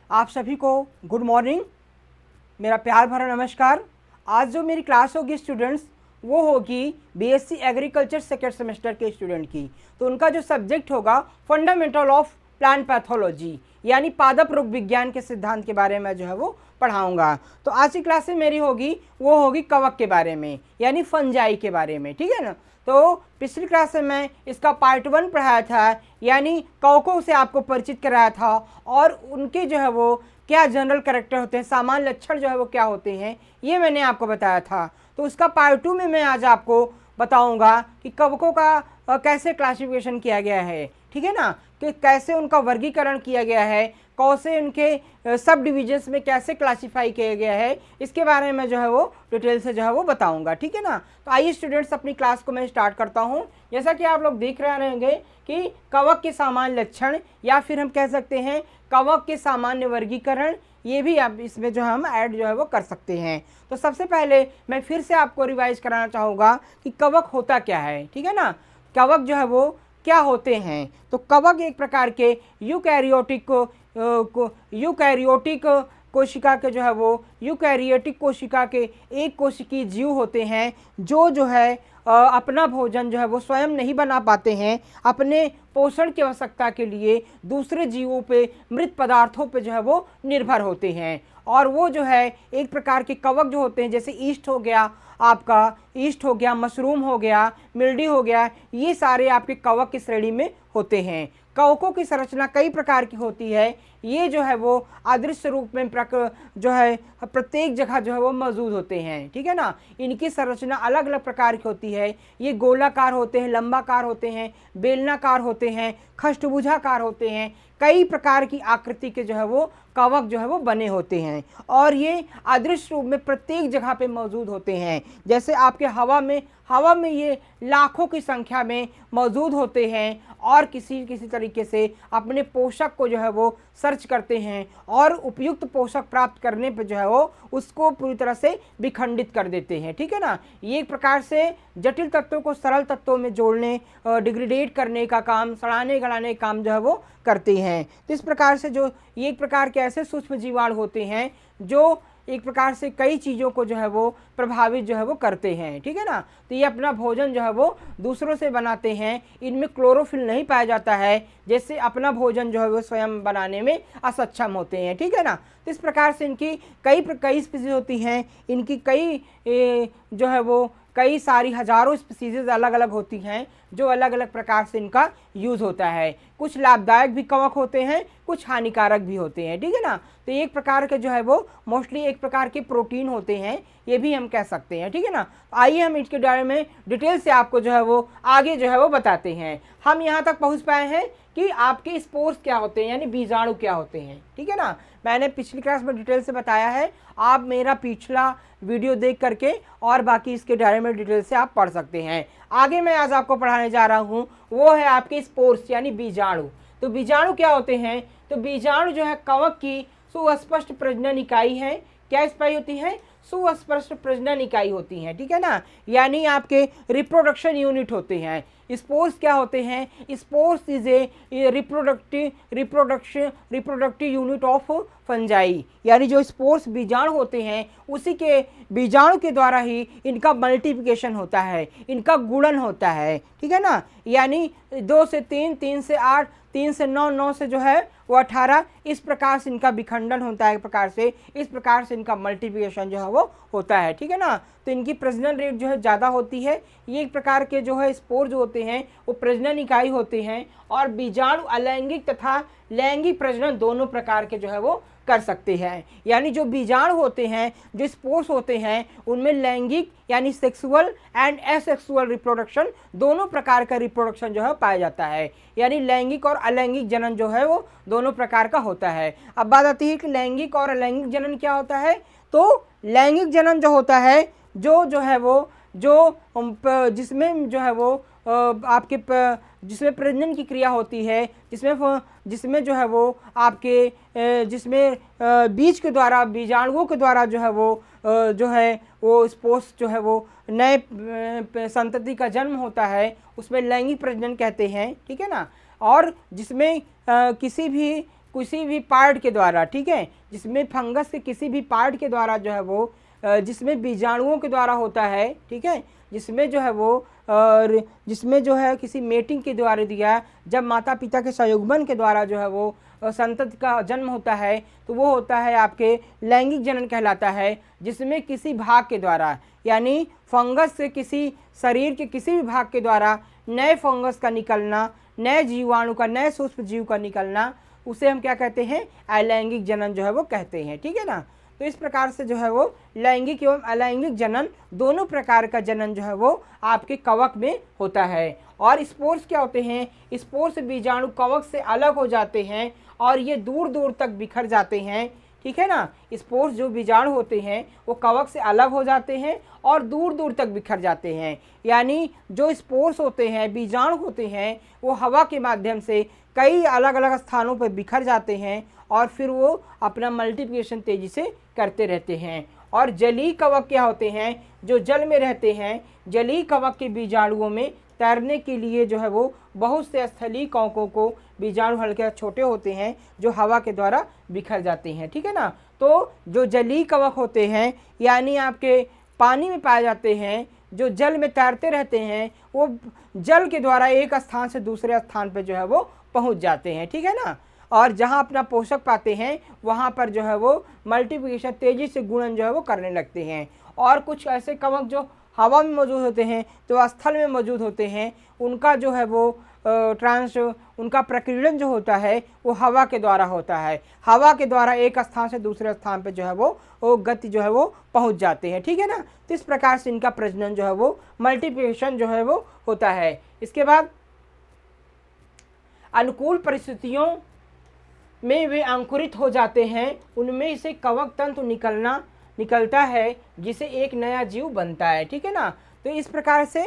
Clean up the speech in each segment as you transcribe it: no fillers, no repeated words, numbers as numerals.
आप सभी को गुड मॉर्निंग, मेरा प्यार भरा नमस्कार। आज जो मेरी क्लास होगी स्टूडेंट्स, वो होगी बीएससी एग्रीकल्चर सेकेंड सेमेस्टर के स्टूडेंट की। तो उनका जो सब्जेक्ट होगा फंडामेंटल ऑफ प्लांट पैथोलॉजी, यानी पादप रोग विज्ञान के सिद्धांत के बारे में जो है वो पढ़ाऊंगा। तो आज की क्लास में मेरी होगी वो होगी कवक के बारे में, यानी फंजाई के बारे में, ठीक है ना। तो पिछली क्लास में मैं इसका पार्ट 1 पढ़ाया था, यानी कवकों से आपको परिचित कराया था और उनके जो है वो क्या जनरल कैरेक्टर होते हैं, सामान्य लक्षण जो है वो क्या होते हैं, ये मैंने आपको बताया था। तो उसका पार्ट 2 में मैं आज आपको बताऊंगा कि कवकों का कैसे क्लासिफिकेशन किया गया है, ठीक है ना, कि कैसे उनका वर्गीकरण किया गया है, कौन उनके सब डिविजन्स में कैसे क्लासीफाई किया गया है, इसके बारे में जो है वो डिटेल से जो है वो बताऊंगा, ठीक है ना। तो आइए स्टूडेंट्स, अपनी क्लास को मैं स्टार्ट करता हूं। जैसा कि आप लोग देख रहे रहेंगे कि कवक के सामान्य लक्षण, या फिर हम कह सकते हैं कवक के सामान्य वर्गीकरण, ये भी आप इसमें जो हम ऐड जो है वो कर सकते हैं। तो सबसे पहले मैं फिर से आपको रिवाइज कराना चाहूँगा कि कवक होता क्या है, ठीक है ना। कवक जो है वो क्या होते हैं। तो कवक एक प्रकार के यूकैरियोटिक कोशिका के जो है वो यूकैरियोटिक कोशिका के एक कोशिकीय जीव होते हैं, जो है अपना भोजन जो है वो स्वयं नहीं बना पाते हैं, अपने पोषण की आवश्यकता के लिए दूसरे जीवों पे, मृत पदार्थों पे जो है वो निर्भर होते हैं। और वो जो है एक प्रकार के कवक जो होते हैं, जैसे ईस्ट हो गया, आपका ईस्ट हो गया, मशरूम हो गया, मिल्डी हो गया, ये सारे आपके कवक की श्रेणी में होते हैं। कवकों की संरचना कई प्रकार की होती है। ये जो है वो अदृश्य रूप में जो है प्रत्येक जगह जो है वो मौजूद होते हैं, ठीक है ना। इनकी संरचना अलग अलग प्रकार की होती है। ये गोलाकार होते हैं, लंबाकार होते हैं, बेलनाकार होते हैं, खष्टभुजाकार होते हैं। कई प्रकार की आकृति के जो है वो कवक जो है वो बने होते हैं और ये अदृश्य रूप में प्रत्येक जगह पे मौजूद होते हैं। जैसे आपके हवा में ये लाखों की संख्या में मौजूद होते हैं और किसी तरीके से अपने पोषक को जो है वो सर्च करते हैं और उपयुक्त पोषक प्राप्त करने पर जो है वो उसको पूरी तरह से विखंडित कर देते हैं, ठीक है ना। ये एक प्रकार से जटिल तत्वों को सरल तत्वों में जोड़ने, डिग्रेडेट करने का काम, सड़ाने गलाने का काम जो है वो करते हैं। तो इस प्रकार से जो ये एक प्रकार के ऐसे सूक्ष्म जीवाणु होते हैं जो एक प्रकार से कई चीज़ों को जो है वो प्रभावित जो है वो करते हैं, ठीक है ना। तो ये अपना भोजन जो है वो दूसरों से बनाते हैं। इनमें क्लोरोफिल नहीं पाया जाता है, जैसे अपना भोजन जो है वो स्वयं बनाने में असक्षम होते हैं, ठीक है ना। तो इस प्रकार से इनकी कई स्पीसीज होती हैं। इनकी जो है वो कई सारी हजारों स्पीसीज अलग अलग होती हैं, जो अलग अलग प्रकार से इनका यूज़ होता है। कुछ लाभदायक भी कवक होते हैं, कुछ हानिकारक भी होते हैं, ठीक है ना। तो एक प्रकार के जो है वो मोस्टली एक प्रकार के प्रोटीन होते हैं, ये भी हम कह सकते हैं, ठीक है ना। आइए हम इसके बारे में डिटेल से आपको जो है वो आगे जो है वो बताते हैं। हम यहाँ तक पहुँच पाए हैं कि आपके स्पोर्स क्या होते हैं, यानी बीजाणु क्या होते हैं, ठीक है ना। मैंने पिछली क्लास में डिटेल से बताया है, आप मेरा पिछला वीडियो देख करके और बाकी इसके बारे में डिटेल से आप पढ़ सकते हैं। आगे मैं आज आपको पढ़ाने जा रहा हूँ वो है आपके स्पोर्स, यानी बीजाणु। तो बीजाणु क्या होते हैं। तो बीजाणु जो है कवक की सुस्पष्ट प्रजनन इकाई है। क्या इकाई होती है? सुस्पष्ट प्रजनन इकाई होती हैं, ठीक है ना, यानी आपके रिप्रोडक्शन यूनिट होते हैं। स्पोर्स क्या होते हैं? Spores is a reproductive unit of fungi, यानी जो स्पोर्स बीजाणु होते हैं उसी के बीजाणु के द्वारा ही इनका मल्टीप्लिकेशन होता है, इनका गुणन होता है, ठीक है ना। यानी 2 से 3, 3 से 8, 3 से 9, 9 से जो है वो 18, इस प्रकार से इनका विखंडन होता है। इस प्रकार से इनका मल्टीप्लिकेशन जो है वो होता है, ठीक है ना। तो इनकी प्रजनन रेट जो है ज़्यादा होती है। ये एक प्रकार के जो है स्पोर जो होते हैं वो प्रजनन इकाई होते हैं और बीजाणु अलैंगिक तथा लैंगिक प्रजनन दोनों प्रकार के जो है वो कर सकते हैं। यानी जो बीजाणु होते हैं, जो स्पोर्स होते हैं, उनमें लैंगिक यानी सेक्सुअल एंड एसेक्सुअल रिप्रोडक्शन दोनों प्रकार का रिप्रोडक्शन जो है पाया जाता है। यानी लैंगिक और अलैंगिक जनन जो है वो दोनों प्रकार का होता है। अब बात आती है कि लैंगिक और अलैंगिक जनन क्या होता है। तो लैंगिक जनन जो होता है जो है वो जिसमें जो है वो जिसमें प्रजनन की क्रिया होती है, जिसमें जो है वो आपके जिसमें बीज के द्वारा, बीजाणुओं के द्वारा जो है वो स्पोर्स जो है वो नए संतति का जन्म होता है, उसमें लैंगिक प्रजनन कहते हैं, ठीक है ना। और जिसमें किसी भी किसी भी पार्ट के द्वारा, ठीक है, जिसमें फंगस के किसी भी पार्ट के द्वारा जो है वो जिसमें बीजाणुओं के द्वारा होता है, ठीक है, जिसमें जो है वो जिसमें जो है किसी मेटिंग के द्वारा दिया, जब माता पिता के संयुग्मन के द्वारा जो है वो संतति का जन्म होता है तो वो होता है आपके लैंगिक जनन कहलाता है, जिसमें किसी भाग के द्वारा यानी फंगस से किसी शरीर के किसी भी भाग के द्वारा नए फंगस का निकलना, नए जीवाणु का, नए सूक्ष्म जीव का निकलना, उसे हम क्या कहते हैं, अलैंगिक जनन जो है वो कहते हैं, ठीक है ना। तो इस प्रकार से जो है वो लैंगिक एवं अलैंगिक जनन दोनों प्रकार का जनन जो है वो आपके कवक में होता है। और स्पोर्स क्या होते हैं, स्पोर्स बीजाणु कवक से अलग हो जाते हैं और ये दूर दूर तक बिखर जाते हैं, ठीक है ना। स्पोर्स जो बीजाणु होते हैं वो कवक से अलग हो जाते हैं और दूर दूर तक बिखर जाते हैं, यानी जो स्पोर्स होते हैं, बीजाणु होते हैं, वो हवा के माध्यम से कई अलग अलग स्थानों पर बिखर जाते हैं और फिर वो अपना मल्टीप्लिकेशन तेजी से करते रहते हैं। और जलीय कवक क्या होते हैं, जो जल में रहते हैं, जलीय कवक के बीजाणुओं में तैरने के लिए जो है वो बहुत से स्थलीय कवकों को, बीजाणु हल्के छोटे होते हैं जो हवा के द्वारा बिखर जाते हैं, ठीक है ना। तो जो जलीय कवक होते हैं यानी आपके पानी में पाए जाते हैं, जो जल में तैरते रहते हैं, वो जल के द्वारा एक स्थान से दूसरे स्थान पर जो है वो पहुंच जाते हैं, ठीक है ना। और जहां अपना पोषक पाते हैं वहां पर जो है वो मल्टीप्लिकेशन तेजी से गुणन जो है वो करने लगते हैं। और कुछ ऐसे कवक जो हवा में मौजूद होते हैं, जो स्थल में मौजूद होते हैं, उनका जो है वो उनका प्रकीर्णन जो होता है वो हवा के द्वारा होता है। हवा के द्वारा एक स्थान से दूसरे स्थान पर जो है वो गति जो है वो पहुंच जाते हैं, ठीक है ना। तो इस प्रकार से इनका प्रजनन जो है वो मल्टीप्लिकेशन जो है वो होता है। इसके बाद अनुकूल परिस्थितियों में वे अंकुरित हो जाते हैं, उनमें से कवक तंतु निकलता है जिसे एक नया जीव बनता है, ठीक है ना। तो इस प्रकार से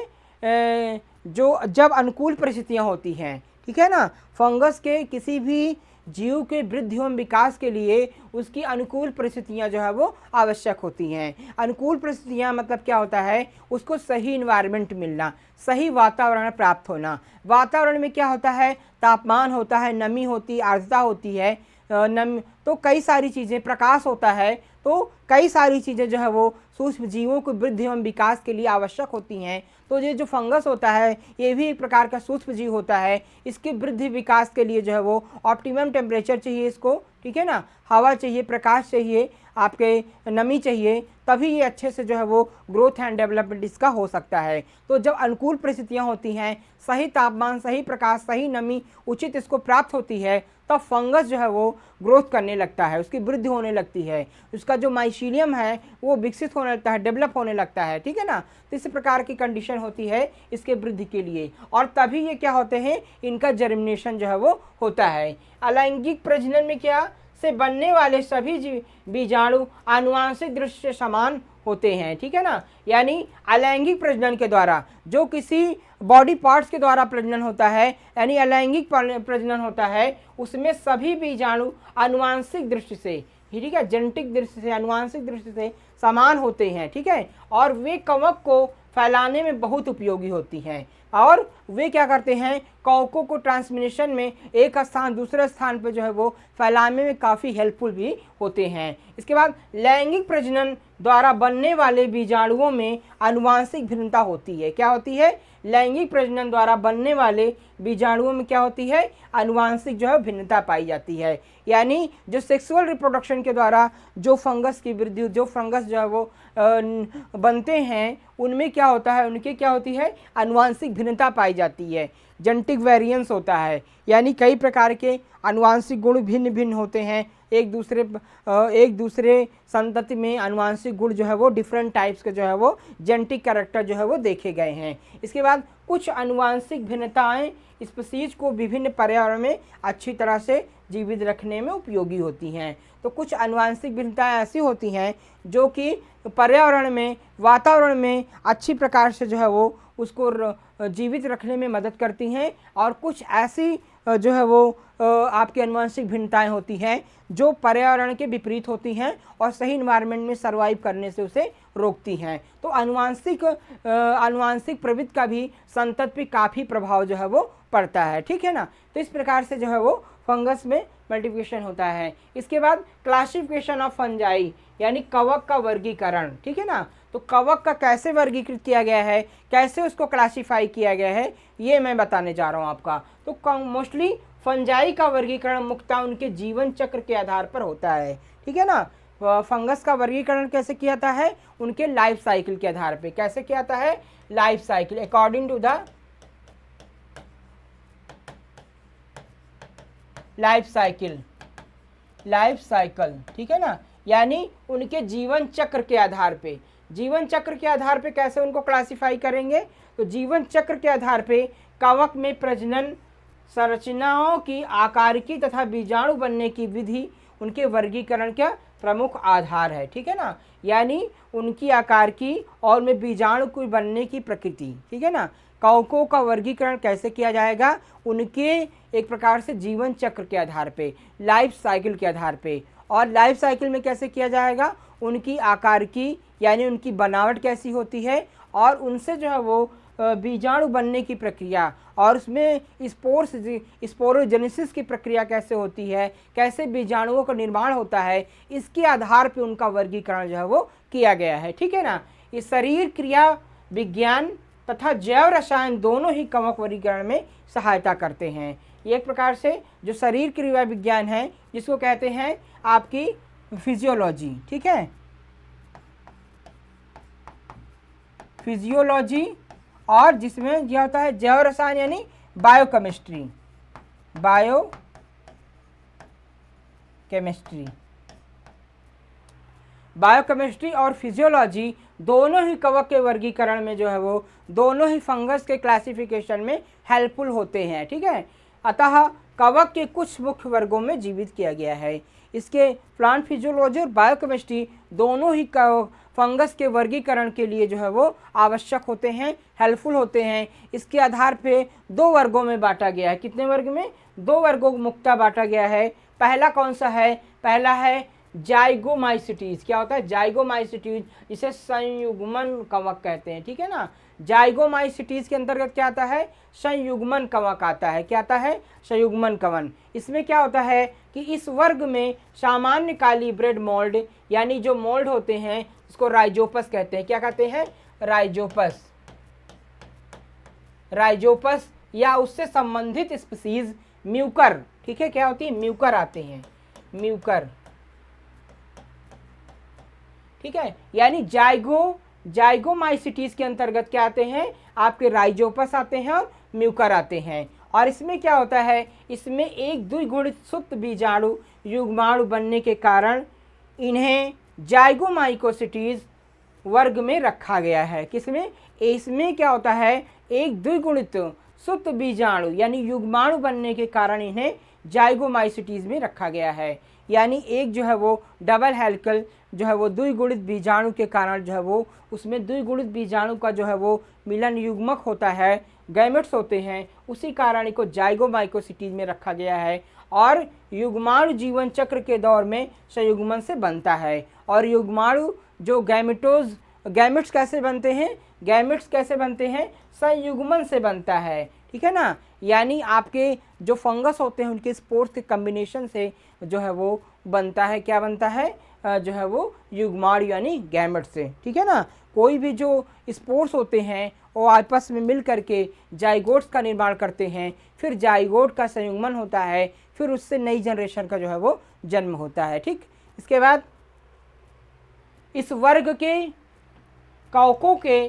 जो जब अनुकूल परिस्थितियां होती हैं, ठीक है ना, फंगस के किसी भी जीव के वृद्धि एवं विकास के लिए उसकी अनुकूल परिस्थितियां जो है वो आवश्यक होती हैं। अनुकूल परिस्थितियां मतलब क्या होता है, उसको सही इन्वायरमेंट मिलना, सही वातावरण प्राप्त होना। वातावरण में क्या होता है, तापमान होता है, नमी होती है, आर्द्रता होती है, तो कई सारी चीज़ें, प्रकाश होता है, तो कई सारी चीज़ें जो है वो सूक्ष्म जीवों को वृद्धि एवं विकास के लिए आवश्यक होती हैं। तो ये जो फंगस होता है ये भी एक प्रकार का सूक्ष्म जीव होता है, इसके वृद्धि विकास के लिए जो है वो ऑप्टिमम टेम्परेचर चाहिए इसको, ठीक है ना, हवा चाहिए, प्रकाश चाहिए, आपके नमी चाहिए, तभी ये अच्छे से जो है वो ग्रोथ एंड डेवलपमेंट इसका हो सकता है। तो जब अनुकूल परिस्थितियाँ होती हैं, सही तापमान, सही प्रकाश, सही नमी उचित इसको प्राप्त होती है, तब फंगस जो है वो ग्रोथ करने लगता है, उसकी वृद्धि होने लगती है, उसका जो माइसीलियम है वो विकसित होने लगता है, डेवलप होने लगता है, ठीक है ना। तो इस प्रकार की कंडीशन होती है इसके वृद्धि के लिए, और तभी ये क्या होते हैं, इनका जर्मिनेशन जो है वो होता है। अलैंगिक प्रजनन में क्या से बनने वाले सभी बीजाणु आनुवांशिक दृष्टि से समान होते हैं, ठीक है ना। यानी अलैंगिक प्रजनन के द्वारा जो किसी बॉडी पार्ट्स के द्वारा प्रजनन होता है, यानी अलैंगिक प्रजनन होता है, उसमें सभी बीजाणु आनुवांशिक दृष्टि से, ठीक है, जेनेटिक दृष्टि से, आनुवांशिक दृष्टि से समान होते हैं, ठीक है, और वे कवक को फैलाने में बहुत उपयोगी होती हैं। और वे क्या करते हैं, कवकों को ट्रांसमिनेशन में एक स्थान दूसरे स्थान पर जो है वो फैलाने में काफ़ी हेल्पफुल भी होते हैं। इसके बाद लैंगिक प्रजनन द्वारा बनने वाले बीजाणुओं में आनुवांशिक भिन्नता होती है। क्या होती है, लैंगिक प्रजनन द्वारा बनने वाले बीजाणुओं में क्या होती है, आनुवांशिक जो है भिन्नता पाई जाती है। यानी जो सेक्सुअल रिप्रोडक्शन के द्वारा जो फंगस की वृद्धि, जो फंगस जो है वो बनते हैं, उनमें क्या होता है, उनके क्या होती है, आनुवांशिक भिन्नता पाई जाती है, जेनेटिक वेरिएंस होता है। यानी कई प्रकार के आनुवांशिक गुण भिन्न भिन्न होते हैं, एक दूसरे संतति में आनुवांशिक गुण जो है वो डिफरेंट टाइप्स के जो है वो जेनेटिक कैरेक्टर जो है वो देखे गए हैं। इसके बाद कुछ आनुवांशिक भिन्नताएं स्पीशीज को विभिन्न पर्यावरण में अच्छी तरह से जीवित रखने में उपयोगी होती हैं। तो कुछ आनुवांशिक भिन्नताएं ऐसी होती हैं जो कि पर्यावरण में, वातावरण में अच्छी प्रकार से जो है वो उसको जीवित रखने में मदद करती हैं, और कुछ ऐसी जो है वो आपकी आनुवांशिक भिन्नताएं होती हैं जो पर्यावरण के विपरीत होती हैं और सही इन्वायरमेंट में सर्वाइव करने से उसे रोकती हैं। तो आनुवांशिक प्रवृत्ति का भी संतति पे काफ़ी प्रभाव जो है वो पड़ता है, ठीक है ना। तो इस प्रकार से जो है वो फंगस में मल्टीप्लिकेशन होता है। इसके बाद क्लासिफिकेशन ऑफ फंजाई यानी कवक का वर्गीकरण, ठीक है ना। तो कवक का कैसे वर्गीकृत किया गया है, कैसे उसको क्लासीफाई किया गया है, ये मैं बताने जा रहा हूँ आपका। तो मोस्टली फंजाई का वर्गीकरण मुख्यतः उनके जीवन चक्र के आधार पर होता है, ठीक है ना। फंगस का वर्गीकरण कैसे किया जाता है, उनके लाइफ साइकिल के आधार पे। कैसे किया जाता है, life cycle, according to the life cycle, ठीक है ना। यानी उनके जीवन चक्र के आधार पे, जीवन चक्र के आधार पे कैसे उनको क्लासिफाई करेंगे, तो जीवन चक्र के आधार पे कवक में प्रजनन संरचनाओं की आकारिकी तथा बीजाणु बनने की विधि उनके वर्गीकरण का प्रमुख आधार है, ठीक है ना। यानी उनकी आकार की और में बीजाणु को बनने की प्रकृति, ठीक है ना। कवकों का वर्गीकरण कैसे किया जाएगा, उनके एक प्रकार से जीवन चक्र के आधार पे, लाइफ साइकिल के आधार पे। और लाइफ साइकिल में कैसे किया जाएगा, उनकी आकार की यानी उनकी बनावट कैसी होती है, और उनसे जो है वो बीजाणु बनने की प्रक्रिया, और उसमें स्पोरोजेनेसिस की प्रक्रिया कैसे होती है, कैसे बीजाणुओं का निर्माण होता है, इसके आधार पे उनका वर्गीकरण जो है वो किया गया है, ठीक है ना। ये शरीर क्रिया विज्ञान तथा जैव रसायन दोनों ही कवक वर्गीकरण में सहायता करते हैं। ये एक प्रकार से जो शरीर क्रिया विज्ञान है, जिसको कहते हैं आपकी फिजियोलॉजी, ठीक है, फिजियोलॉजी, और जिसमें यह होता है जैव रसायन यानी बायोकेमिस्ट्री, बायोकेमिस्ट्री और फिजियोलॉजी दोनों ही कवक के वर्गीकरण में जो है वो दोनों ही फंगस के क्लासिफिकेशन में हेल्पफुल होते हैं, ठीक है। अतः कवक के कुछ मुख्य वर्गों में जीवित किया गया है। इसके प्लांट फिजियोलॉजी और बायोकेमिस्ट्री दोनों ही फंगस के वर्गीकरण के लिए जो है वो आवश्यक होते हैं, हेल्पफुल होते हैं। इसके आधार पे दो वर्गों में बांटा गया है। कितने वर्ग में, दो वर्गों मुख्यतः बांटा गया है। पहला कौन सा है, पहला है जाइगोमाइसिटीज। क्या होता है, जाइगोमाइसिटीज, जिसे संयुग्मन कवक कहते हैं, ठीक है ना। जाइगोमाइसिटीज के अंतर्गत क्या आता है, संयुग्मन कवक आता है। क्या आता है, संयुग्मन कवन। इसमें क्या होता है कि इस वर्ग में सामान्य काली ब्रेड मोल्ड यानी जो मोल्ड होते हैं इसको राइजोपस कहते हैं। क्या कहते हैं, राइजोपस या उससे संबंधित स्पीसीज म्यूकर, ठीक है, क्या होती है, म्यूकर आते हैं, म्यूकर, ठीक है। यानी जाइगोमाइसिटीज के अंतर्गत क्या आते हैं, आपके राइजोपस आते हैं और म्यूकर आते हैं। और इसमें क्या होता है, इसमें एक द्विगुणित सुप्त बीजाणु युग्माणु बनने के कारण इन्हें जाइगोमाइकोसिटीज वर्ग में रखा गया है। किसमें, इसमें क्या होता है, एक द्विगुणित सुप्त बीजाणु यानी युग्माणु बनने के कारण इन्हें जाइगोमाइसिटीज में रखा गया है। यानी एक जो है वो डबल हेलिकल जो है वो द्विगुणित बीजाणु के कारण जो है वो उसमें द्विगुणित बीजाणु का जो है वो मिलन युग्मक होता है, गैमेट्स होते हैं, उसी कारण इनको जाइगोमाइकोसिटीज में रखा गया है। और युग्माणु जीवन चक्र के दौर में संयुग्मन से बनता है। और युग्माणु जो गैमेट्स कैसे बनते हैं, गैमेट्स कैसे बनते हैं, संयुग्मन से बनता है, ठीक है ना। यानी आपके जो फंगस होते हैं उनके स्पोर्स के कम्बिनेशन से जो है वो बनता है, क्या बनता है, जो है वो युग्माणु यानी गैमेट से, ठीक है ना। कोई भी जो स्पोर्स होते हैं वो आपस में मिल करके जाइगोट्स का निर्माण करते हैं, फिर जाइगोट का संयुग्मन होता है, फिर उससे नई जनरेशन का जो है वो जन्म होता है, ठीक। इसके बाद इस वर्ग के कवकों के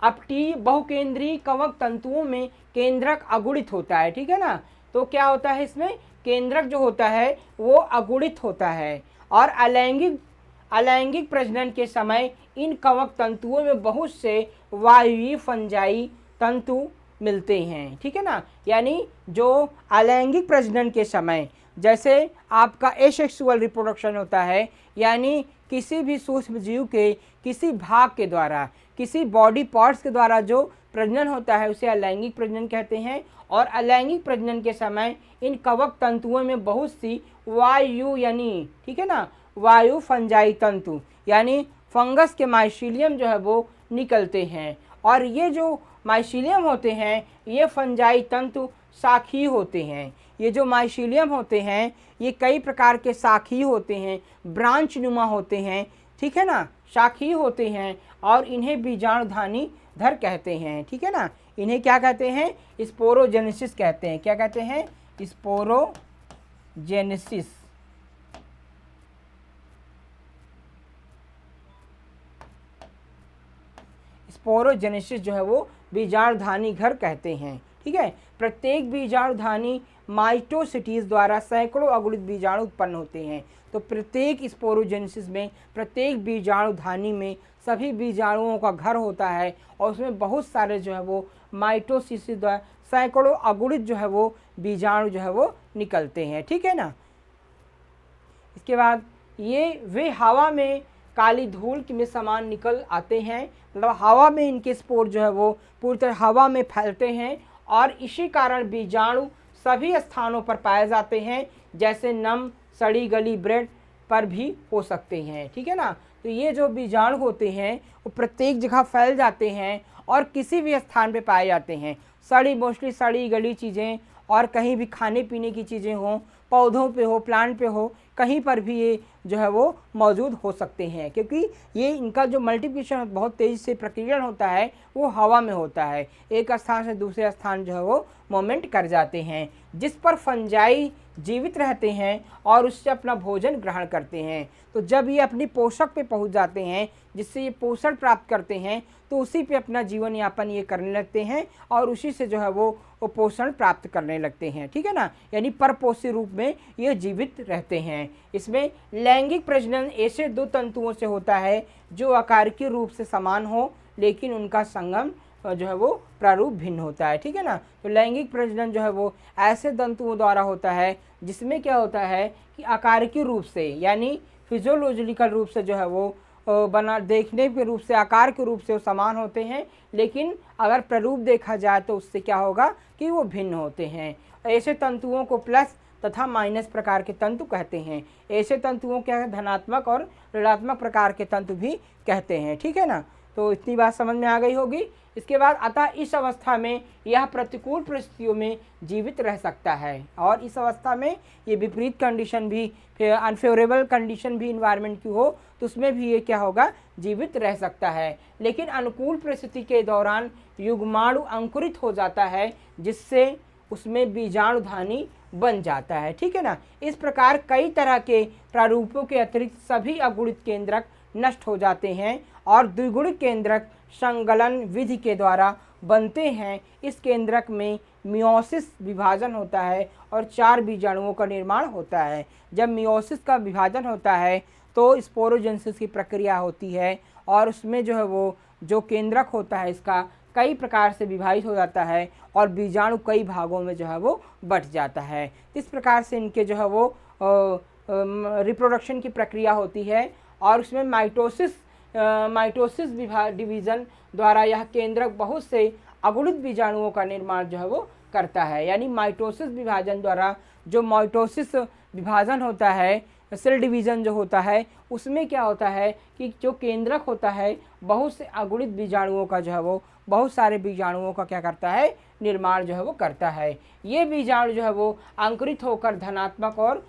अपटी बहुकेंद्रीय कवक तंतुओं में केंद्रक अगुणित होता है, ठीक है ना। तो क्या होता है, इसमें केंद्रक जो होता है वो अगुणित होता है। और अलैंगिक प्रजनन के समय इन कवक तंतुओं में बहुत से वायवीय फंजाई तंतु मिलते हैं, ठीक है ना। यानी जो अलैंगिक प्रजनन के समय जैसे आपका एसेक्सुअल रिप्रोडक्शन होता है, यानी किसी भी सूक्ष्म जीव के किसी भाग के द्वारा, किसी बॉडी पार्ट्स के द्वारा जो प्रजनन होता है उसे अलैंगिक प्रजनन कहते हैं। और अलैंगिक प्रजनन के समय इन कवक तंतुओं में बहुत सी वायु यानी, ठीक है ना, वायु फंजाई तंतु यानी फंगस के माइसीलियम जो है वो निकलते हैं। और ये जो माइसीलियम होते हैं ये फंजाई तंतु शाखीय होते हैं। ये जो माइसीलियम होते हैं ये कई प्रकार के शाखीय होते हैं, ब्रांच नुमा होते हैं, ठीक है ना, शाखीय होते हैं और इन्हें बीजाणुधानी धर कहते हैं, ठीक है ना। इन्हें क्या कहते हैं? स्पोरोजेनेसिस कहते हैं। क्या कहते हैं? स्पोरोजेनेसिस। स्पोरोजेनेसिस जो है वो बीजाणुधानी घर कहते हैं, ठीक है। प्रत्येक बीजाणुधानी माइटोसिटीज द्वारा सैकड़ों अगुणित बीजाणु उत्पन्न होते हैं। तो प्रत्येक स्पोरोजेनेसिस में, प्रत्येक बीजाणुधानी में सभी बीजाणुओं का घर होता है और उसमें बहुत सारे जो है वो माइटोसिस द्वारा सैकड़ों अगुणित जो है वो बीजाणु जो है वो निकलते हैं, ठीक है ना। इसके बाद ये वे हवा में काली धूल में समान निकल आते हैं, मतलब हवा में इनके स्पोर जो है वो पूरी तरह हवा में फैलते हैं और इसी कारण बीजाणु सभी स्थानों पर पाए जाते हैं, जैसे नम सड़ी गली ब्रेड पर भी हो सकते हैं, ठीक है ना। तो ये जो बीजाणु होते हैं वो प्रत्येक जगह फैल जाते हैं और किसी भी स्थान पे पाए जाते हैं। मोस्टली सड़ी गली चीज़ें और कहीं भी खाने पीने की चीज़ें हों, पौधों पे हो, प्लांट पे हो, कहीं पर भी ये जो है वो मौजूद हो सकते हैं, क्योंकि ये इनका जो मल्टीप्लिकेशन बहुत तेज़ी से प्रक्रिया होता है वो हवा में होता है। एक स्थान से दूसरे स्थान जो है वो मूवमेंट कर जाते हैं, जिस पर फंजाई जीवित रहते हैं और उससे अपना भोजन ग्रहण करते हैं। तो जब ये अपनी पोषक पे पहुंच जाते हैं, जिससे ये पोषण प्राप्त करते हैं, तो उसी पे अपना जीवन यापन ये करने लगते हैं और उसी से जो है वो पोषण प्राप्त करने लगते हैं, ठीक है ना। यानी परपोषी रूप में ये जीवित रहते हैं। इसमें लैंगिक प्रजनन ऐसे दो तंतुओं से होता है जो आकारिकी रूप से समान हो, लेकिन उनका संगम जो है वो प्रारूप भिन्न होता है, ठीक है ना। तो लैंगिक प्रजनन जो है वो ऐसे तंतुओं द्वारा होता है जिसमें क्या होता है कि आकारिकी रूप से, यानी फिजियोलॉजिकल रूप से जो है वो बना देखने के रूप से, आकार के रूप से वो समान होते हैं, लेकिन अगर प्ररूप देखा जाए तो उससे क्या होगा कि वो भिन्न होते हैं। ऐसे तंतुओं को प्लस तथा माइनस प्रकार के तंतु कहते हैं। ऐसे तंतुओं क्या धनात्मक और ऋणात्मक प्रकार के तंतु भी कहते हैं, ठीक है ना। तो इतनी बात समझ में आ गई होगी। इसके बाद अतः इस अवस्था में यह प्रतिकूल परिस्थितियों में जीवित रह सकता है और इस अवस्था में ये विपरीत कंडीशन भी, अनफेवरेबल कंडीशन भी इन्वायरमेंट की हो तो उसमें भी ये क्या होगा, जीवित रह सकता है। लेकिन अनुकूल परिस्थिति के दौरान युग्माणु अंकुरित हो जाता है, जिससे उसमें बीजाणुधानी बन जाता है, ठीक है ना। इस प्रकार कई तरह के प्रारूपों के अतिरिक्त सभी अगुणित केंद्रक नष्ट हो जाते हैं और द्विगुणित केंद्रक संगलन विधि के द्वारा बनते हैं। इस केंद्रक में मियोसिस विभाजन होता है और 4 बीजाणुओं का निर्माण होता है। जब मियोसिस का विभाजन होता है तो स्पोरोजेनेसिस की प्रक्रिया होती है और उसमें जो है वो जो केंद्रक होता है इसका कई प्रकार से विभाजित हो जाता है और बीजाणु कई भागों में जो है वो बट जाता है। इस प्रकार से इनके जो है वो रिप्रोडक्शन की प्रक्रिया होती है और उसमें माइटोसिस डिवीज़न द्वारा यह केंद्रक बहुत से अगुणित बीजाणुओं का निर्माण जो है वो करता है। यानी माइटोसिस विभाजन द्वारा जो माइटोसिस विभाजन होता है, सेल डिवीज़न जो होता है, उसमें क्या होता है कि जो केंद्रक होता है बहुत से अगुणित बीजाणुओं का जो है वो, बहुत सारे बीजाणुओं का क्या करता है, निर्माण जो है वो करता है। ये बीजाणु जो है वो अंकुरित होकर धनात्मक और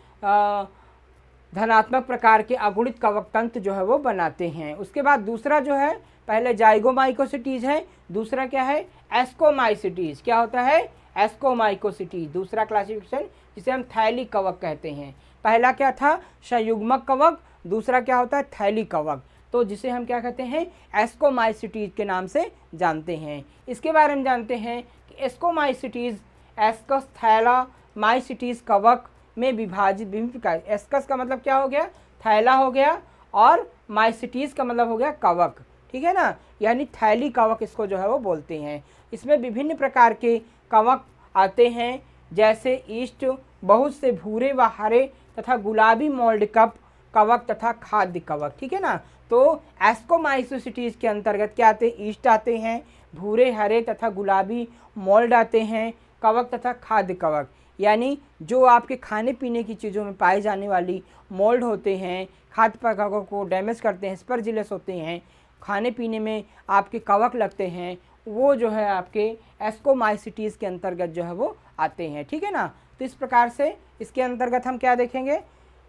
धनात्मक प्रकार के अगुणित कवक तंत्र जो है वो बनाते हैं। उसके बाद दूसरा जो है, पहले जाइगोमाइकोसिटीज है, दूसरा क्या है, एस्कोमाइसिटीज। क्या होता है, एस्कोमाइकोसिटीज दूसरा क्लासिफिकेशन, जिसे हम थैलिक कवक कहते हैं। पहला क्या था, संयुग्मक कवक, दूसरा क्या होता है, थैलिक कवक, तो जिसे हम क्या कहते हैं, एस्कोमाइसिटीज के नाम से जानते हैं। इसके बारे में जानते हैं कि एस्कोमाइसिटीज एस्कस थैलामाइसिटीज कवक में विभाजित विभिन्न प्रकार। एस्कस का मतलब क्या हो गया, थैला हो गया, और माइसिटीज का मतलब हो गया कवक, ठीक है ना। यानी थैली कवक इसको जो है वो बोलते हैं। इसमें विभिन्न प्रकार के कवक आते हैं, जैसे ईस्ट, बहुत से भूरे व हरे तथा गुलाबी मोल्ड कवक तथा खाद्य कवक, ठीक है ना। तो एस्कोमाइसिटीज के अंतर्गत क्या आते हैं, ईस्ट आते हैं, भूरे हरे तथा गुलाबी मोल्ड आते हैं, कवक तथा खाद्य कवक। यानी जो आपके खाने पीने की चीज़ों में पाई जाने वाली मोल्ड होते हैं, खाद्य पदार्थों को डैमेज करते हैं, स्पर्जिलस होते हैं, खाने पीने में आपके कवक लगते हैं, वो जो है आपके एस्कोमाइसिटीज़ के अंतर्गत जो है वो आते हैं, ठीक है ना। तो इस प्रकार से इसके अंतर्गत हम क्या देखेंगे।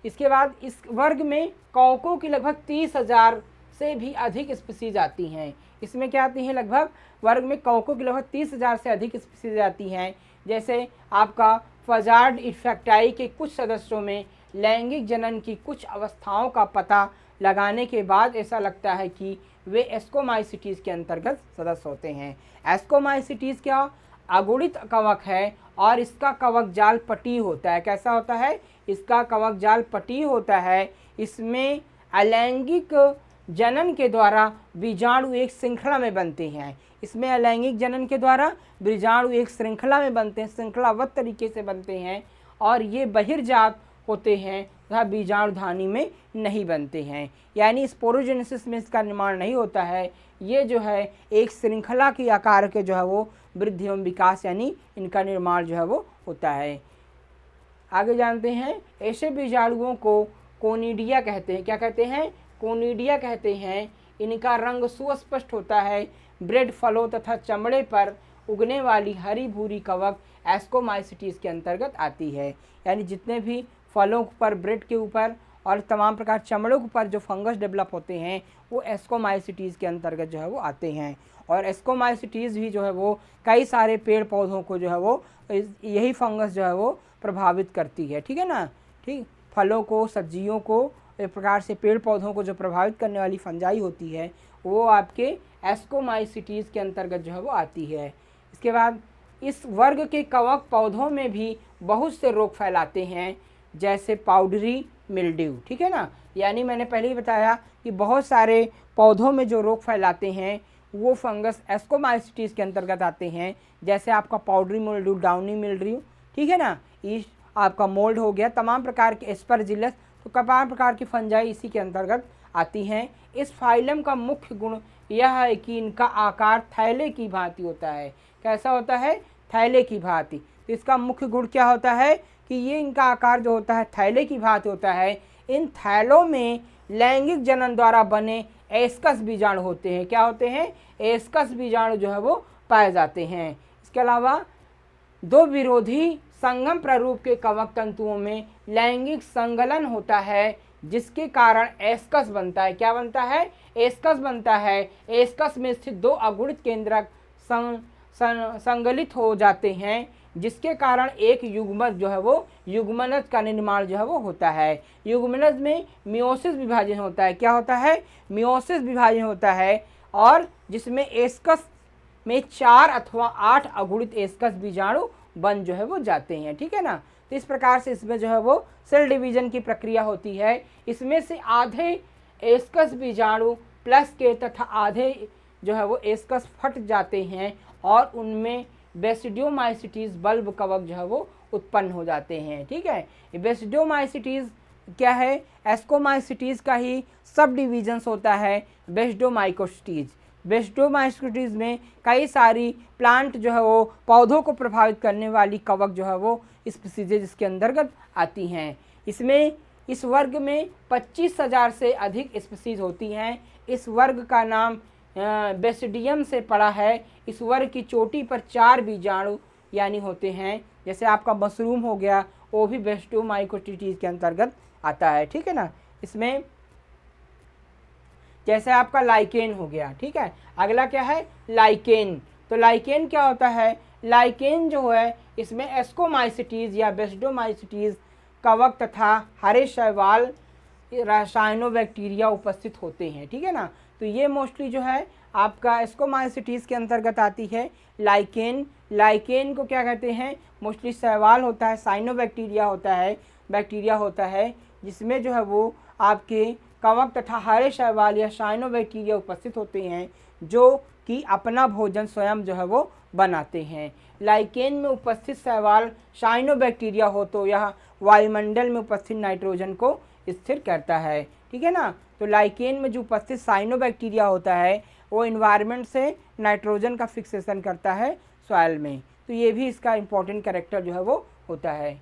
इसके बाद इस वर्ग में कौकों की लगभग 30,000 से भी अधिक स्पीसीज आती हैं। इसमें क्या आती हैं, लगभग वर्ग में कौकों की लगभग 30,000 से अधिक स्पीसीज आती हैं। जैसे आपका फजार्ड इफेक्टाई के कुछ सदस्यों में लैंगिक जनन की कुछ अवस्थाओं का पता लगाने के बाद ऐसा लगता है कि वे एस्कोमाइसिटीज़ के अंतर्गत सदस्य होते हैं। एस्कोमाइसिटीज़ क्या अगुणित कवक है और इसका कवक जाल पटी होता है। कैसा होता है, इसका कवक जाल पटी होता है। इसमें अलैंगिक जनन के द्वारा बीजाणु एक श्रृंखला में बनते हैं। इसमें अलैंगिक जनन के द्वारा बीजाणु एक श्रृंखला में बनते हैं, श्रृंखलाबद्ध तरीके से बनते हैं और ये बहिर्जात होते हैं तथा बीजाणुधानी में नहीं बनते हैं। यानी स्पोरोजेनेसिस में इसका निर्माण नहीं होता है। ये जो है एक श्रृंखला के आकार के जो है वो वृद्धि एवं विकास यानी इनका निर्माण जो है वो होता है। आगे जानते हैं, ऐसे बीजाणुओं को कोनिडिया कहते हैं। क्या कहते हैं, कोनिडिया कहते हैं। इनका रंग सुस्पष्ट होता है। ब्रेड फलों तथा चमड़े पर उगने वाली हरी भूरी कवक एस्कोमाइसिटीज़ के अंतर्गत आती है। यानी जितने भी फलों पर, ब्रेड के ऊपर और तमाम प्रकार चमड़ों के ऊपर जो फंगस डेवलप होते हैं वो एस्कोमाइसिटीज़ के अंतर्गत जो है वो आते हैं। और एस्कोमाइसिटीज़ भी जो है वो कई सारे पेड़ पौधों को जो है वो यही फंगस जो है वो प्रभावित करती है। ठीक है ना, ठीक, फलों को, सब्जियों को, एक प्रकार से पेड़ पौधों को जो प्रभावित करने वाली फंजाई होती है वो आपके एस्कोमाइसिटीज़ के अंतर्गत जो है वो आती है। इसके बाद इस वर्ग के कवक पौधों में भी बहुत से रोग फैलाते हैं, जैसे पाउडरी मिल्ड्यू। ठीक है ना, यानी मैंने पहले ही बताया कि बहुत सारे पौधों में जो रोग फैलाते हैं वो फंगस एस्कोमाइसिटीज़ के अंतर्गत आते हैं। जैसे आपका पाउडरी मिल्ड्यू, डाउनी मिल्ड्यू, ठीक है ना, ईस्ट आपका मोल्ड हो गया, तमाम प्रकार के एस्परजिलस, तो तमाम प्रकार की फंजाई इसी के अंतर्गत आती हैं। इस फाइलम का मुख्य गुण यह है कि इनका आकार थैले की भांति होता है। कैसा होता है, थैले की भांति। तो इसका मुख्य गुण क्या होता है कि ये इनका आकार जो होता है थैले की भांति होता है। इन थैलों में लैंगिक जनन द्वारा बने एस्कस बीजाणु होते हैं। क्या होते हैं, एस्कस बीजाणु जो है वो पाए जाते हैं। इसके अलावा दो विरोधी संगम प्रारूप के कवक तंतुओं में लैंगिक संगलन होता है, जिसके कारण एस्कस बनता है। क्या बनता है, एस्कस बनता है। एस्कस में स्थित दो अगुणित केंद्रक संगलित हो जाते हैं, जिसके कारण एक युग्मक जो है वो युग्मनज का निर्माण जो है वो होता है। युग्मनज में मियोसिस विभाजन होता है। क्या होता है, मियोसिस विभाजन होता है, और जिसमें एस्कस में 4 अथवा 8 अगुणित एस्कस बीजाणु बन जो है वो जाते हैं। ठीक है ना, तो इस प्रकार से इसमें जो है वो सेल डिवीजन की प्रक्रिया होती है। इसमें से आधे एस्कस बीजाणु प्लस के तथा आधे जो है वो एस्कस फट जाते हैं और उनमें बेसिडियोमाइसिटीज़ बल्ब कवक जो है वो उत्पन्न हो जाते हैं। ठीक है, बेसिडियोमाइसिटीज़ क्या है, एस्कोमाइसिटीज़ का ही सब डिविजन्स होता है बेसिडोमाइकोसिटीज़। बेसिडोमाइकोसिटीज़ में कई सारी प्लांट जो है वो पौधों को प्रभावित करने वाली कवक जो है वो स्पीसीज इसके अंतर्गत आती हैं। इसमें इस वर्ग में 25,000 से अधिक स्पीसीज होती हैं। इस वर्ग का नाम बेसिडियम से पड़ा है। इस वर्ग की चोटी पर 4 बीजाणु यानी होते हैं। जैसे आपका मशरूम हो गया, वो भी बेसिडोमाइकोसिटीज़ के अंतर्गत आता है। ठीक है ना, इसमें जैसे आपका लाइकेन हो गया। ठीक है, अगला क्या है, लाइकेन। तो लाइकेन क्या होता है, लाइकेन जो है इसमें एस्कोमाइसिटीज़ या बेसिडोमाइसिटीज़ कवक तथा हरे शैवाल रासायनोबैक्टीरिया उपस्थित होते हैं। ठीक है ना, तो ये मोस्टली जो है आपका एस्कोमाइसिटीज़ के अंतर्गत आती है। लाइकेन, लाइकेन को क्या कहते हैं, मोस्टली शैवाल होता है, साइनोबैक्टीरिया होता है, बैक्टीरिया होता है, जिसमें जो है वो आपके कवक तथा हरे शैवाल या साइनोबैक्टीरिया उपस्थित होते हैं, जो कि अपना भोजन स्वयं जो है वो बनाते हैं। लाइकेन में उपस्थित शैवाल साइनोबैक्टीरिया हो तो यह वायुमंडल में उपस्थित नाइट्रोजन को स्थिर करता है। ठीक है ना, तो लाइकेन में जो उपस्थित साइनोबैक्टीरिया होता है वो इन्वायरमेंट से नाइट्रोजन का फिक्सेशन करता है सॉइल में। तो ये भी इसका इम्पोर्टेंट कैरेक्टर जो है वो होता है।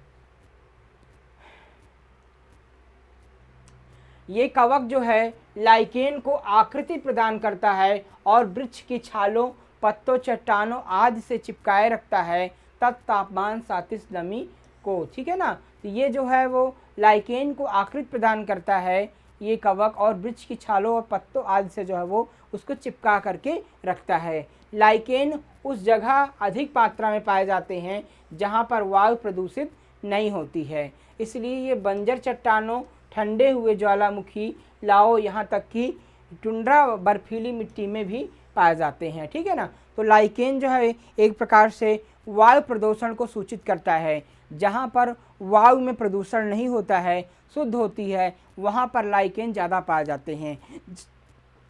ये कवक जो है लाइकेन को आकृति प्रदान करता है और वृक्ष की छालों, पत्तों, चट्टानों आदि से चिपकाए रखता है। तब तापमान, सातिश, नमी को, ठीक है ना। तो ये जो है वो लाइकेन को आकृति प्रदान करता है, ये कवक, और वृक्ष की छालों और पत्तों आदि से जो है वो उसको चिपका करके रखता है। लाइकेन उस जगह अधिक मात्रा में पाए जाते हैं जहाँ पर वायु प्रदूषित नहीं होती है, इसलिए ये बंजर चट्टानों, ठंडे हुए ज्वालामुखी, लाओ, यहाँ तक कि टुंड्रा बर्फीली मिट्टी में भी पाए जाते हैं, ठीक है ना। तो लाइकेन जो है एक प्रकार से वायु प्रदूषण को सूचित करता है। जहाँ पर वायु में प्रदूषण नहीं होता है, शुद्ध होती है, वहाँ पर लाइकेन ज़्यादा पाए जाते हैं।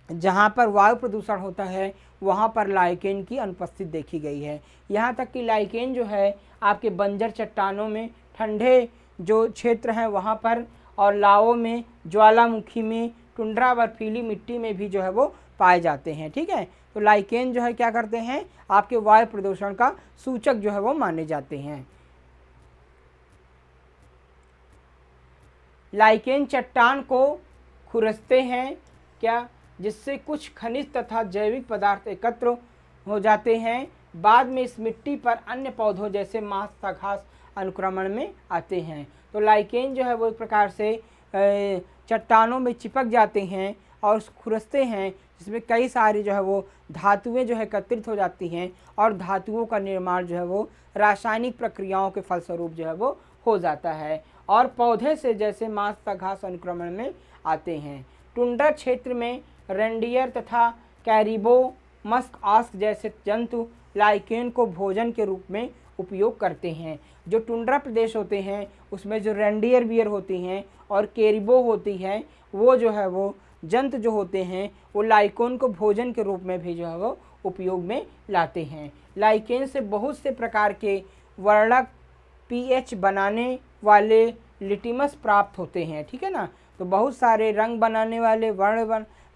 जहाँ पर वायु प्रदूषण होता है वहाँ पर लाइकेन की अनुपस्थित देखी गई है। यहाँ तक कि लाइकेन जो है आपके बंजर चट्टानों में, ठंडे जो क्षेत्र हैं वहाँ पर, और लाओ में, ज्वालामुखी में, टुंड्रा बर्फीली मिट्टी में भी जो है वो पाए जाते हैं, ठीक है। तो लाइकेन जो है क्या करते हैं, आपके वायु प्रदूषण का सूचक जो है वो माने जाते हैं। लाइकेन चट्टान को खुरसते हैं क्या, जिससे कुछ खनिज तथा जैविक पदार्थ एकत्र हो जाते हैं। बाद में इस मिट्टी पर अन्य पौधों जैसे मांस तथा घास अनुक्रमण में आते हैं। तो लाइकेन जो है वो एक प्रकार से चट्टानों में चिपक जाते हैं और खुरसते हैं, जिसमें कई सारी जो है वो धातुएं जो है एकत्रित हो जाती हैं, और धातुओं का निर्माण जो है वो रासायनिक प्रक्रियाओं के फलस्वरूप जो है वो हो जाता है, और पौधे से जैसे मांस तथा घास अनुक्रमण में आते हैं। टुंड्रा क्षेत्र में रेंडियर तथा कैरिबो, मस्क आस्क जैसे जंतु लाइकेन को भोजन के रूप में उपयोग करते हैं। जो टुंड्रा प्रदेश होते हैं उसमें जो रेंडियर बियर होती हैं और कैरिबो होती है, वो जो है वो जंतु जो होते हैं वो लाइकेन को भोजन के रूप में भी जो है वो उपयोग में लाते हैं। लाइकेन से बहुत से प्रकार के वर्णक पीएच बनाने वाले लिटिमस प्राप्त होते हैं, ठीक है ना। तो बहुत सारे रंग बनाने वाले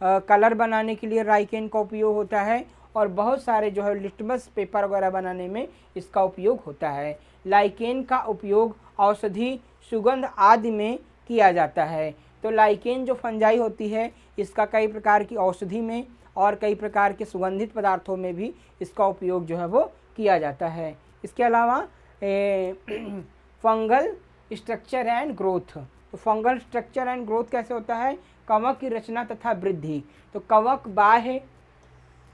कलर बनाने के लिए लाइकेन का उपयोग होता है, और बहुत सारे जो है लिटमस पेपर वगैरह बनाने में इसका उपयोग होता है। लाइकेन का उपयोग औषधि, सुगंध आदि में किया जाता है। तो लाइकेन जो फंजाई होती है इसका कई प्रकार की औषधि में और कई प्रकार के सुगंधित पदार्थों में भी इसका उपयोग जो है वो किया जाता है। इसके अलावा फंगल स्ट्रक्चर एंड ग्रोथ। तो फंगल स्ट्रक्चर एंड ग्रोथ कैसे होता है, कवक की रचना तथा वृद्धि। तो कवक बाह्य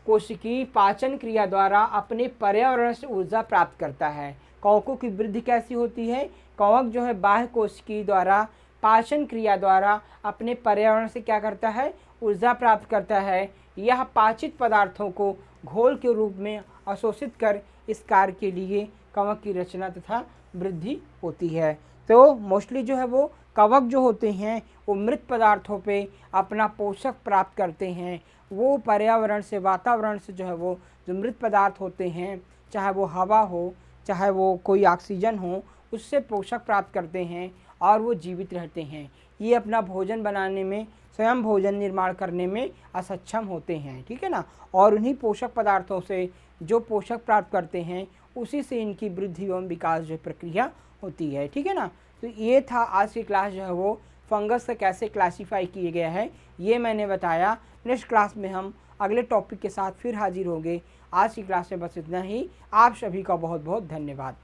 कोशिकीय पाचन क्रिया द्वारा अपने पर्यावरण से ऊर्जा प्राप्त करता है। कवकों की वृद्धि कैसी होती है, कवक जो है बाह्य कोशिकीय द्वारा पाचन क्रिया द्वारा अपने पर्यावरण से क्या करता है, ऊर्जा प्राप्त करता है। यह पाचित पदार्थों को घोल के रूप में अवशोषित कर इस कार्य के लिए कवक की रचना तथा वृद्धि होती है। तो मोस्टली जो है वो कवक जो होते हैं वो मृत पदार्थों पे अपना पोषक प्राप्त करते हैं। वो पर्यावरण से, वातावरण से जो है वो जो मृत पदार्थ होते हैं, चाहे वो हवा हो, चाहे वो कोई ऑक्सीजन हो, उससे पोषक प्राप्त करते हैं और वो जीवित रहते हैं। ये अपना भोजन बनाने में, स्वयं भोजन निर्माण करने में असक्षम होते हैं, ठीक है ना। और उन्हीं पोषक पदार्थों से जो पोषक प्राप्त करते हैं उसी से इनकी वृद्धि एवं विकास जो प्रक्रिया होती है, ठीक है ना। तो ये था आज की क्लास जो है वो फंगस से कैसे क्लासीफाई किए गया है, ये मैंने बताया। नेक्स्ट क्लास में हम अगले टॉपिक के साथ फिर हाजिर होंगे। आज की क्लास में बस इतना ही। आप सभी का बहुत बहुत धन्यवाद।